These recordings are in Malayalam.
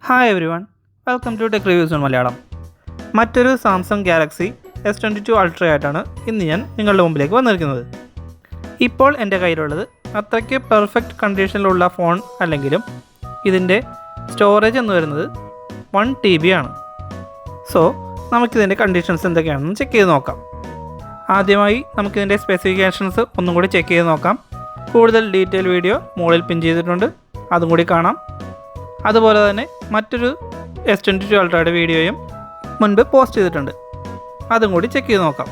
Hi everyone, welcome to tech reviews on Malayalam. മറ്റൊരു സാംസങ് ഗാലക്സി S22 അൾട്ര ആയിട്ടാണ് ഇന്ന് ഞാൻ നിങ്ങളുടെ മുമ്പിലേക്ക് വന്നിരിക്കുന്നത്. ഇപ്പോൾ എൻ്റെ കയ്യിലുള്ളത് അത്രയ്ക്ക് പെർഫെക്റ്റ് കണ്ടീഷനിലുള്ള ഫോൺ അല്ലെങ്കിലും ഇതിൻ്റെ സ്റ്റോറേജ് എന്ന് വരുന്നത് 1 TB ആണ്. സോ നമുക്കിതിൻ്റെ കണ്ടീഷൻസ് എന്തൊക്കെയാണെന്ന് ചെക്ക് ചെയ്ത് നോക്കാം. ആദ്യമായി നമുക്കിതിൻ്റെ സ്പെസിഫിക്കേഷൻസ് ഒന്നും കൂടി ചെക്ക് ചെയ്ത് നോക്കാം. കൂടുതൽ ഡീറ്റെയിൽ വീഡിയോ മുകളിൽ പിൻ ചെയ്തിട്ടുണ്ട്, അതും കൂടി കാണാം. അതുപോലെ തന്നെ മറ്റൊരു S22 അൾട്രയുടെ വീഡിയോയും മുൻപ് പോസ്റ്റ് ചെയ്തിട്ടുണ്ട്, അതും കൂടി ചെക്ക് ചെയ്ത് നോക്കാം.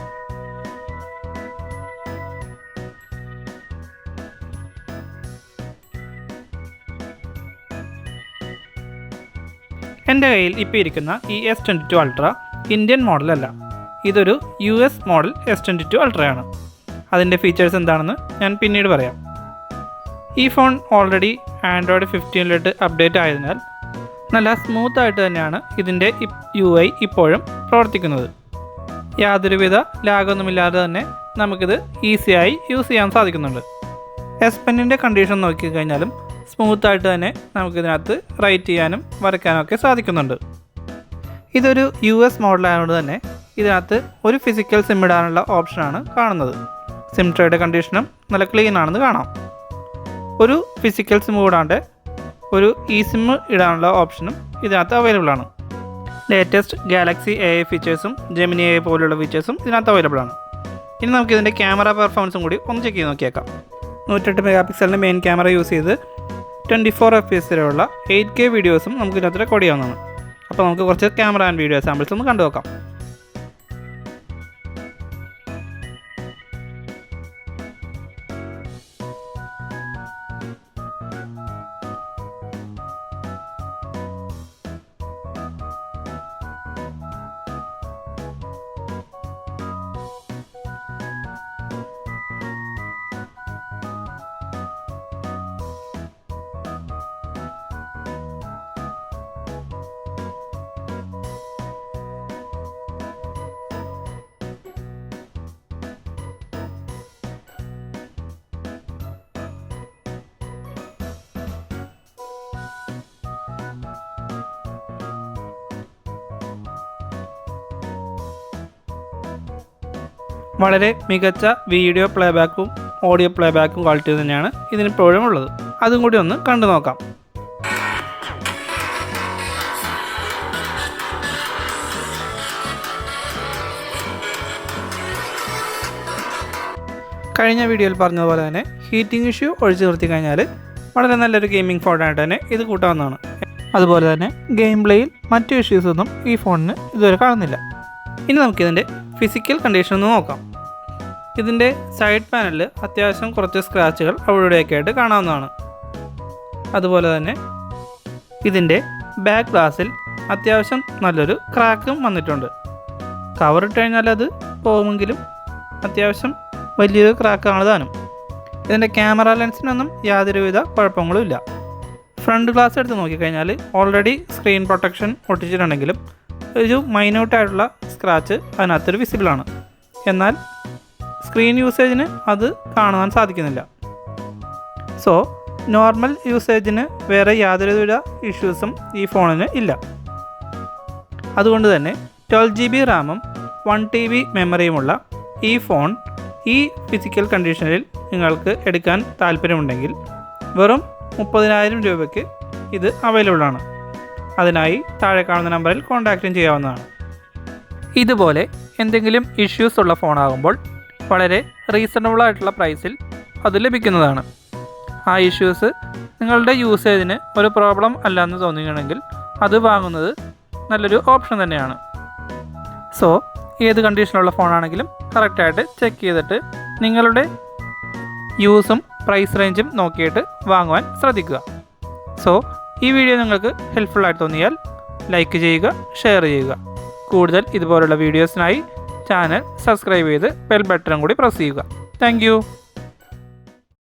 എൻ്റെ കയ്യിൽ ഇപ്പോൾ ഇരിക്കുന്ന ഈ S22 അൾട്ര ഇന്ത്യൻ മോഡലല്ല, ഇതൊരു US മോഡൽ S22 അൾട്രയാണ്. അതിൻ്റെ ഫീച്ചേഴ്സ് എന്താണെന്ന് ഞാൻ പിന്നീട് പറയാം. ഈ ഫോൺ ഓൾറെഡി ആൻഡ്രോയിഡ് 15 അപ്ഡേറ്റ് ആയതിനാൽ നല്ല സ്മൂത്തായിട്ട് തന്നെയാണ് ഇതിൻ്റെ UI ഇപ്പോഴും പ്രവർത്തിക്കുന്നത്. യാതൊരുവിധ ലാഗൊന്നുമില്ലാതെ തന്നെ നമുക്കിത് ഈസിയായി യൂസ് ചെയ്യാൻ സാധിക്കുന്നുണ്ട്. S Penൻ്റെ കണ്ടീഷൻ നോക്കിക്കഴിഞ്ഞാലും സ്മൂത്തായിട്ട് തന്നെ നമുക്കിതിനകത്ത് റൈറ്റ് ചെയ്യാനും വരയ്ക്കാനൊക്കെ സാധിക്കുന്നുണ്ട്. ഇതൊരു US മോഡലായതുകൊണ്ട് തന്നെ ഇതിനകത്ത് ഒരു ഫിസിക്കൽ സിം ഇടാനുള്ള ഓപ്ഷനാണ് കാണുന്നത്. സിം ട്രേയുടെ കണ്ടീഷനും നല്ല ക്ലീൻ ആണെന്ന് കാണാം. ഒരു ഫിസിക്കൽ സിം കൂടാണ്ട് ഒരു സിം ഇടാനുള്ള ഓപ്ഷനും ഇതിനകത്ത് അവൈലബിൾ ആണ്. ലേറ്റസ്റ്റ് ഗാലക്സി AI ഫീച്ചേഴ്സും ജെമിനി AI പോലുള്ള ഫീച്ചേഴ്സും ഇതിനകത്ത് അവൈലബിൾ ആണ്. ഇനി നമുക്കിതിൻ്റെ ക്യാമറ പെർഫോമൻസും കൂടി ഒന്ന് ചെക്ക് ചെയ്ത് നോക്കിയേക്കാം. 108 മെഗാപിക്സലിൻ്റെ മെയിൻ ക്യാമറ യൂസ് ചെയ്ത് 24 FPS വരെയുള്ള 8K വീഡിയോസും നമുക്ക് ഇതിനകത്ത് റെക്കോർഡ് ചെയ്യാവുന്നതാണ്. അപ്പോൾ നമുക്ക് കുറച്ച് ക്യാമറ ആൻഡ് വീഡിയോ സാമ്പിൾസ് ഒന്ന് കണ്ടു നോക്കാം. വളരെ മികച്ച വീഡിയോ പ്ലേബാക്കും ഓഡിയോ പ്ലേബാക്കും ക്വാളിറ്റി തന്നെയാണ് ഇതിനിപ്പോഴും ഉള്ളത്. അതും കൂടി ഒന്ന് കണ്ടു നോക്കാം. കഴിഞ്ഞ വീഡിയോയിൽ പറഞ്ഞതുപോലെ തന്നെ ഹീറ്റിംഗ് ഇഷ്യൂ ഒഴിച്ചു നിർത്തി കഴിഞ്ഞാൽ വളരെ നല്ലൊരു ഗെയിമിംഗ് ഫോണായിട്ട് തന്നെ ഇത് കൂട്ടാവുന്നതാണ്. അതുപോലെ തന്നെ ഗെയിം പ്ലേയിൽ മറ്റു ഇഷ്യൂസൊന്നും ഈ ഫോണിന് ഇതുവരെ കാണുന്നില്ല. ഇനി നമുക്കിതിൻ്റെ ഫിസിക്കൽ കണ്ടീഷൻ ഒന്ന് നോക്കാം. ഇതിൻ്റെ സൈഡ് പാനലിൽ അത്യാവശ്യം കുറച്ച് സ്ക്രാച്ചുകൾ അവിടെയൊക്കെ ആയിട്ട് കാണാവുന്നതാണ്. അതുപോലെ തന്നെ ഇതിൻ്റെ ബാക്ക് ഗ്ലാസിൽ അത്യാവശ്യം നല്ലൊരു ക്രാക്കും വന്നിട്ടുണ്ട്. കവർ ഇട്ട് കഴിഞ്ഞാൽ അത് പോകുമെങ്കിലും അത്യാവശ്യം വലിയൊരു ക്രാക്കാണ് താനും. ഇതിൻ്റെ ക്യാമറ ലെൻസിനൊന്നും യാതൊരുവിധ കുഴപ്പങ്ങളും ഇല്ല. ഫ്രണ്ട് ഗ്ലാസ് എടുത്ത് നോക്കിക്കഴിഞ്ഞാൽ ഓൾറെഡി സ്ക്രീൻ പ്രൊട്ടക്ഷൻ ഒട്ടിച്ചിട്ടുണ്ടെങ്കിലും ഒരു മൈന്യൂട്ടായിട്ടുള്ള സ്ക്രാച്ച് അതിനകത്തൊരു വിസിബിളാണ്. എന്നാൽ സ്ക്രീൻ യൂസേജിന് അത് കാണാൻ സാധിക്കുന്നില്ല. സോ നോർമൽ യൂസേജിന് വേറെ യാതൊരുവിധ ഇഷ്യൂസും ഈ ഫോണിന് ഇല്ല. അതുകൊണ്ട് തന്നെ 12 GB റാമും 1 TB മെമ്മറിയുമുള്ള ഈ ഫോൺ ഈ ഫിസിക്കൽ കണ്ടീഷനിൽ നിങ്ങൾക്ക് എടുക്കാൻ താല്പര്യമുണ്ടെങ്കിൽ വെറും 30,000 രൂപയ്ക്ക് ഇത് അവൈലബിൾ ആണ്. അതിനായി താഴെ കാണുന്ന നമ്പറിൽ കോൺടാക്റ്റും ചെയ്യാവുന്നതാണ്. ഇതുപോലെ എന്തെങ്കിലും ഇഷ്യൂസ് ഉള്ള ഫോണാകുമ്പോൾ വളരെ റീസണബിൾ ആയിട്ടുള്ള പ്രൈസിൽ അത് ലഭിക്കുന്നതാണ്. ആ ഇഷ്യൂസ് നിങ്ങളുടെ യൂസേജിന് ഒരു പ്രോബ്ലം അല്ലയെന്ന് തോന്നുകയാണെങ്കിൽ അത് വാങ്ങുന്നത് നല്ലൊരു ഓപ്ഷൻ തന്നെയാണ്. സോ ഏത് കണ്ടീഷനുള്ള ഫോണാണെങ്കിലും കറക്റ്റായിട്ട് ചെക്ക് ചെയ്തിട്ട് നിങ്ങളുടെ യൂസും പ്രൈസ് റേഞ്ചും നോക്കിയിട്ട് വാങ്ങുവാൻ ശ്രദ്ധിക്കുക. സോ ഈ വീഡിയോ നിങ്ങൾക്ക് ഹെൽപ്ഫുള്ളായിട്ട് തോന്നിയാൽ ലൈക്ക് ചെയ്യുക, ഷെയർ ചെയ്യുക. കൂടുതൽ ഇതുപോലുള്ള വീഡിയോസിനായി ചാനൽ സബ്സ്ക്രൈബ് ചെയ്ത് ബെൽ ബട്ടണും കൂടി പ്രസ് ചെയ്യുക. താങ്ക്